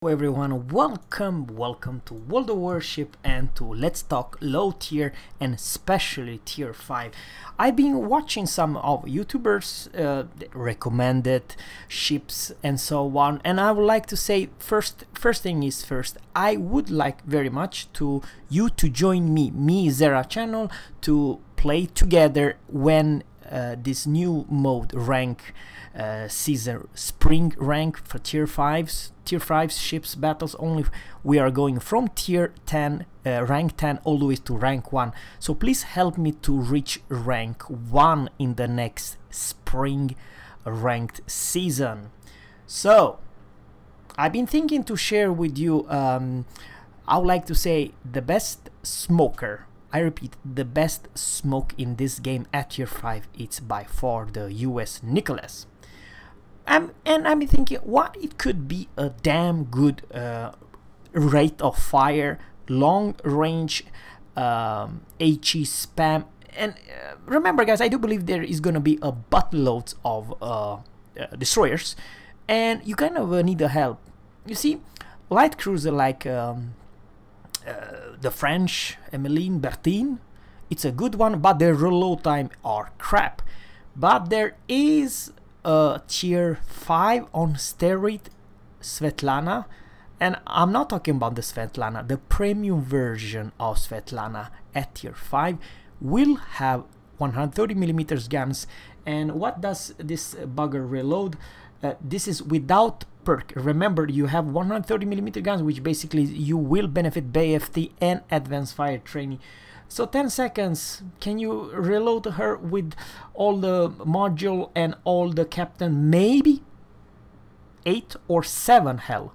Hello everyone, welcome to World of Warship and to Let's Talk Low Tier and especially Tier 5. I've been watching some of YouTubers recommended ships and so on, and I would like to say first thing is first, I would like very much to join me Zerra channel to play together when this new mode rank season spring rank for tier 5 ships battles only. We are going from tier 10 rank 10 all the way to rank 1, so please help me to reach rank 1 in the next spring ranked season. So I've been thinking to share with you I would like to say the best smoker. I repeat, the best smoke in this game at tier 5, it's by far the US Nicholas. And I'm thinking what it could be a damn good rate of fire, long range HE spam. And remember guys, I do believe there is gonna be a buttloads of destroyers, and you kind of need the help. You see, light cruiser like the French Emmeline Bertin, it's a good one, but their reload time are crap. But there is a tier 5 on steroid Svetlana, and I'm not talking about the Svetlana, the premium version of Svetlana at tier 5 will have 130mm guns. And what does this bugger reload? This is without perk. Remember, you have 130mm guns, which basically you will benefit BFT and advanced fire training. So 10 seconds, can you reload her with all the module and all the captain? Maybe 8 or 7, hell.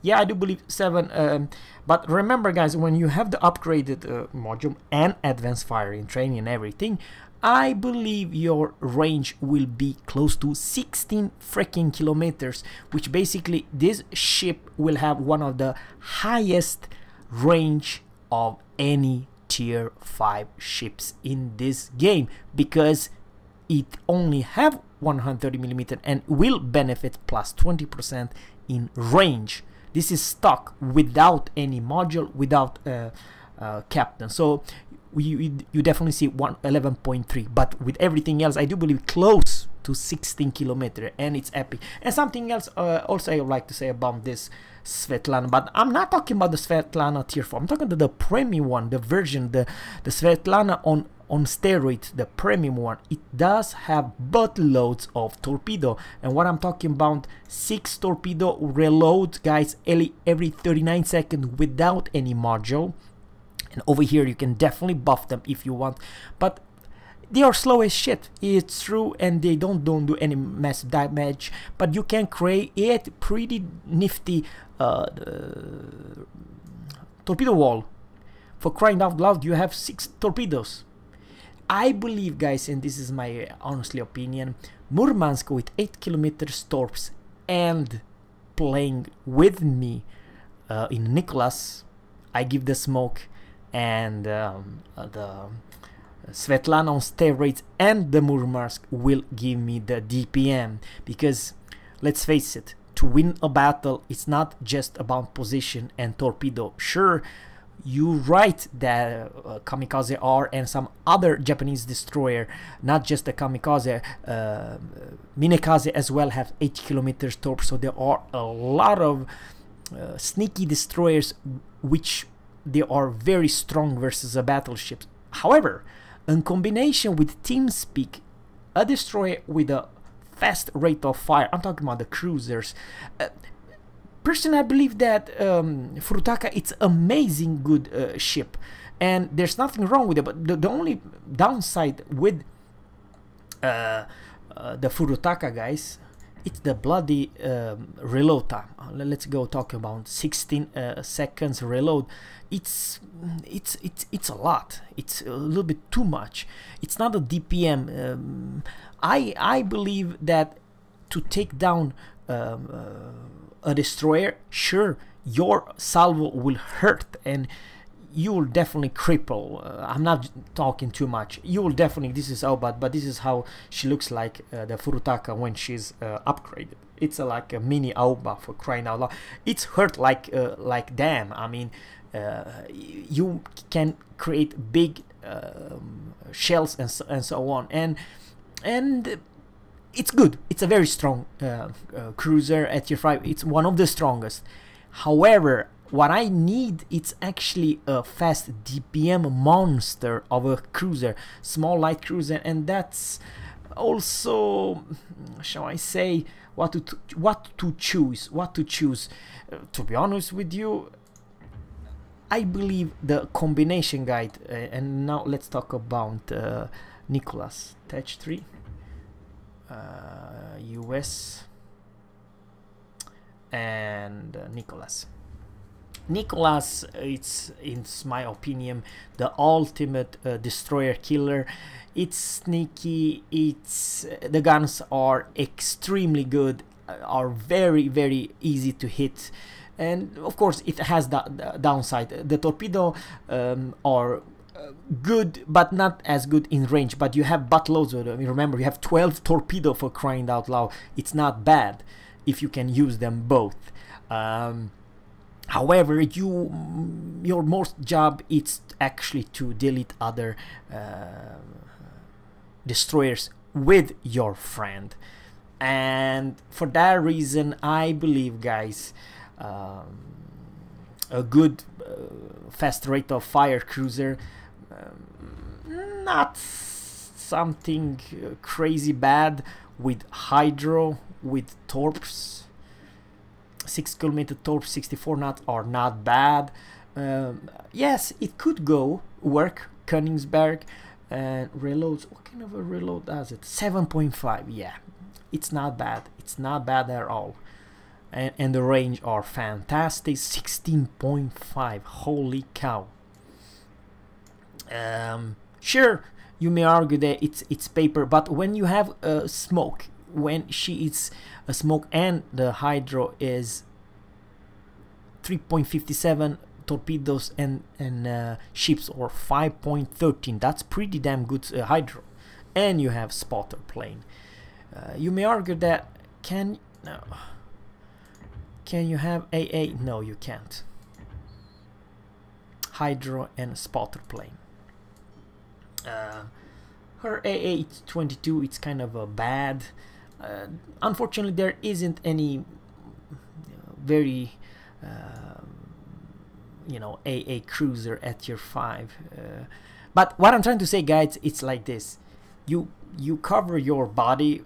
Yeah, I do believe 7. But remember guys, when you have the upgraded module and advanced firing training and everything, I believe your range will be close to 16 freaking kilometers, which basically this ship will have one of the highest range of any tier 5 ships in this game, because it only have 130mm and will benefit plus 20% in range. This is stock without any module, without captain. So you definitely see 11.3, but with everything else I do believe close to 16 kilometer, and it's epic. And something else also I would like to say about this Svetlana, but I'm not talking about the Svetlana tier 4, I'm talking about the premium one, the version, the Svetlana on steroids, the premium one. It does have buttloads of torpedo, and what I'm talking about, 6 torpedo reloads guys every 39 seconds without any module. And over here you can definitely buff them if you want, but they are slow as shit, it's true, and they don't do any massive damage, but you can create pretty nifty torpedo wall. For crying out loud, you have 6 torpedoes. I believe guys, and this is my honestly opinion, Murmansk with 8km torps and playing with me in Nicholas, I give the smoke, and the Svetlana on steroids and the Murmansk will give me the DPM, because let's face it, to win a battle it's not just about position and torpedo. Sure, you right that Kamikaze R and some other Japanese destroyer, not just the Kamikaze, Minekaze as well, have 8km torps, so there are a lot of sneaky destroyers which they are very strong versus a battleship. However, in combination with TeamSpeak, a destroyer with a fast rate of fire, I'm talking about the cruisers, personally I believe that Furutaka, it's amazing good ship, and there's nothing wrong with it, but the only downside with the Furutaka guys, it's the bloody reload time. Let's go talk about 16 seconds reload. It's a lot. It's a little bit too much. It's not a DPM. I believe that to take down a destroyer, sure, your salvo will hurt and you will definitely cripple. I'm not talking too much. You will definitely, this is how bad, but this is how she looks like, the Furutaka, when she's upgraded. It's like a mini AUBA, for crying out loud. It's hurt like damn. I mean, you can create big shells and so on, and it's good. It's a very strong cruiser at tier 5. It's one of the strongest. However, what I need, it's actually a fast DPM monster of a cruiser, small light cruiser, and that's also, shall I say, what to choose. To be honest with you, I believe the combination guide, and now let's talk about Nicholas. Touch 3, US, and Nicholas. Nicholas, it's in my opinion the ultimate destroyer killer. It's sneaky, it's the guns are extremely good, are very easy to hit, and of course it has the downside. The torpedo are good, but not as good in range, but you have buttloads of them. Remember, you have 12 torpedo, for crying out loud. It's not bad if you can use them both. However, your most job is actually to delete other destroyers with your friend, and for that reason I believe, guys, a good fast rate of fire cruiser, not something crazy bad, with hydro, with torps. 6 kilometer torp, 64 knots are not bad. Yes, it could work. Königsberg and reloads. What kind of a reload does it? 7.5. Yeah, it's not bad. It's not bad at all. And the range are fantastic. 16.5. Holy cow. Sure, you may argue that it's paper, but when you have smoke, when she is a smoke and the hydro is 3.57 torpedoes and ships, or 5.13, that's pretty damn good hydro, and you have spotter plane. You may argue that can you have AA? No, you can't. Hydro and spotter plane. Her AA, it's 22. It's kind of a bad. Unfortunately, there isn't any very AA cruiser at tier 5. But what I'm trying to say, guys, it's like this: you cover your body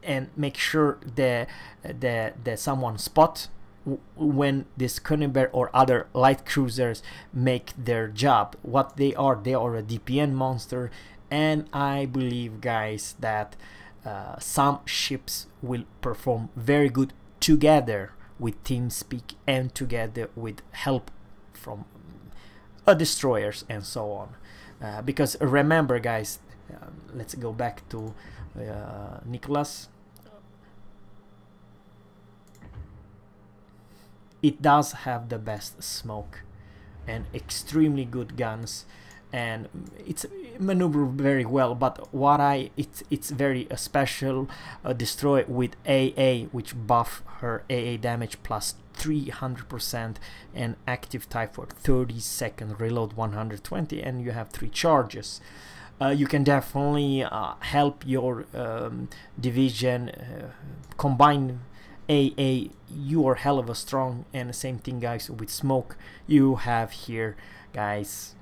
and make sure that someone spot when this Königsberg or other light cruisers make their job. What they are a DPN monster, and I believe, guys, that some ships will perform very good together with TeamSpeak and together with help from destroyers and so on. Because remember, guys, let's go back to Nicholas. It does have the best smoke and extremely good guns, and it's maneuvered very well. But it's very special destroy with AA, which buff her AA damage plus 300% and active type for 30 second, reload 120, and you have 3 charges. You can definitely help your division combine AA. You are hell of a strong, and the same thing, guys, with smoke. You have here, guys,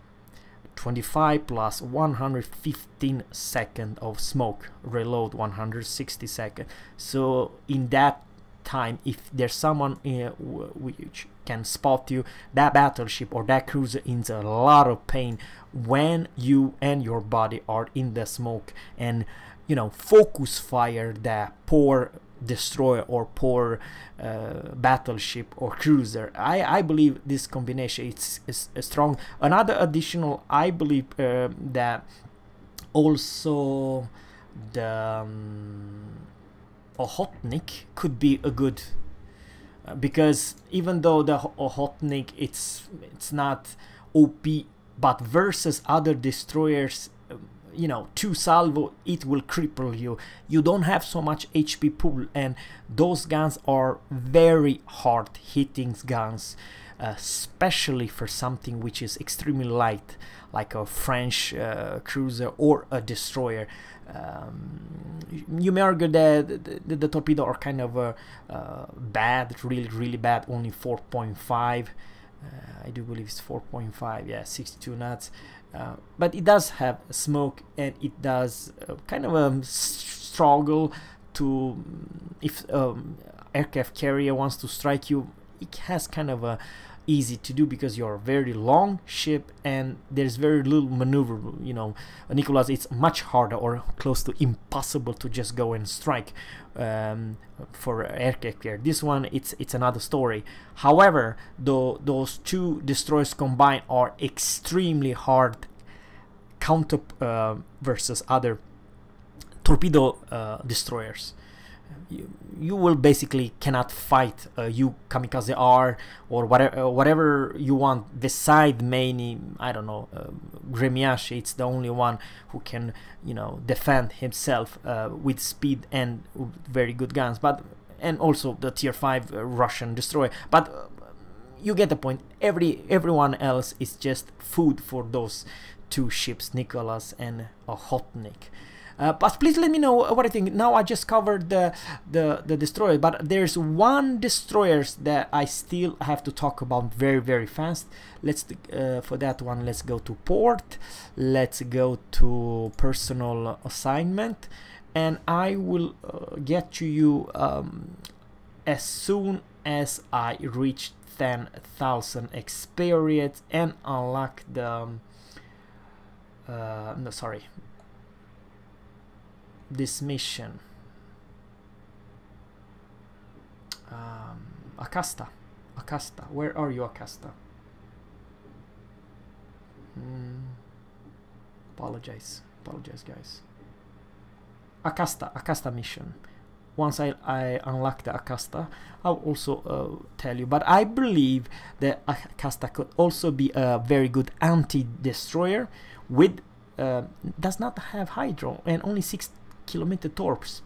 25 plus 115 second of smoke, reload 160 second. So in that time, if there's someone which can spot you, that battleship or that cruiser is in a lot of pain when you and your body are in the smoke, and focus fire that poor destroyer or poor battleship or cruiser. I believe this combination is strong. Another additional, I believe that also the Ochotnik could be a good, because even though the Ochotnik it's not OP, but versus other destroyers you know, 2 salvo, it will cripple you. You don't have so much HP pool, and those guns are very hard hitting guns, especially for something which is extremely light, like a French cruiser or a destroyer. You may argue that the torpedo are kind of bad, really bad, only 4.5. I do believe it's 4.5, yeah, 62 knots. But it does have smoke, and it does kind of struggle to, if aircraft carrier wants to strike you, it has kind of a easy to do because you're a very long ship and there's very little maneuver. You know, Nicholas, it's much harder or close to impossible to just go and strike for aircraft carrier. This one, it's another story. However, those 2 destroyers combined are extremely hard counter versus other torpedo destroyers. You will basically cannot fight you kamikaze R or whatever you want beside Maney. I don't know, Gremiache. It's the only one who can, you know, defend himself with speed and very good guns, but and also the tier 5 Russian destroyer. But you get the point. Everyone else is just food for those 2 ships, Nicholas and Ochotnik. But please let me know what I think. Now I just covered the destroyer, but there's one destroyer that I still have to talk about very fast. Let's for that one, let's go to port, let's go to personal assignment, and I will get to you as soon as I reach 10,000 experience and unlock the no, sorry, this mission. Akasta, where are you, Akasta? Apologize guys. Akasta mission. Once I unlock the Akasta, I'll also tell you, but I believe that Akasta could also be a very good anti-destroyer with does not have hydro and only 6-kilometer torps.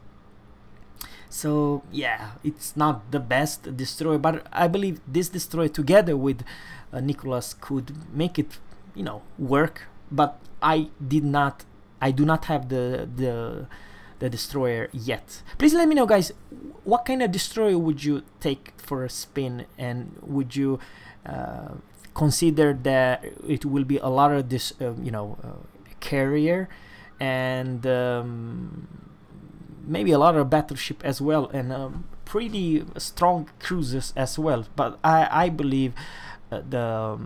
So yeah, it's not the best destroyer, but I believe this destroyer together with Nicholas could make it, you know, work. But I do not have the destroyer yet. Please let me know, guys, what kind of destroyer would you take for a spin, and would you consider that it will be a lot of this you know, carrier and maybe a lot of battleship as well, and pretty strong cruisers as well. But I believe the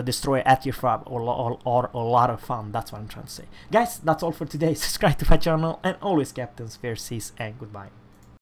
destroyer at your farm are a lot of fun. That's what I'm trying to say. Guys, that's all for today. Subscribe to my channel, and always, captains, fair seas, and goodbye.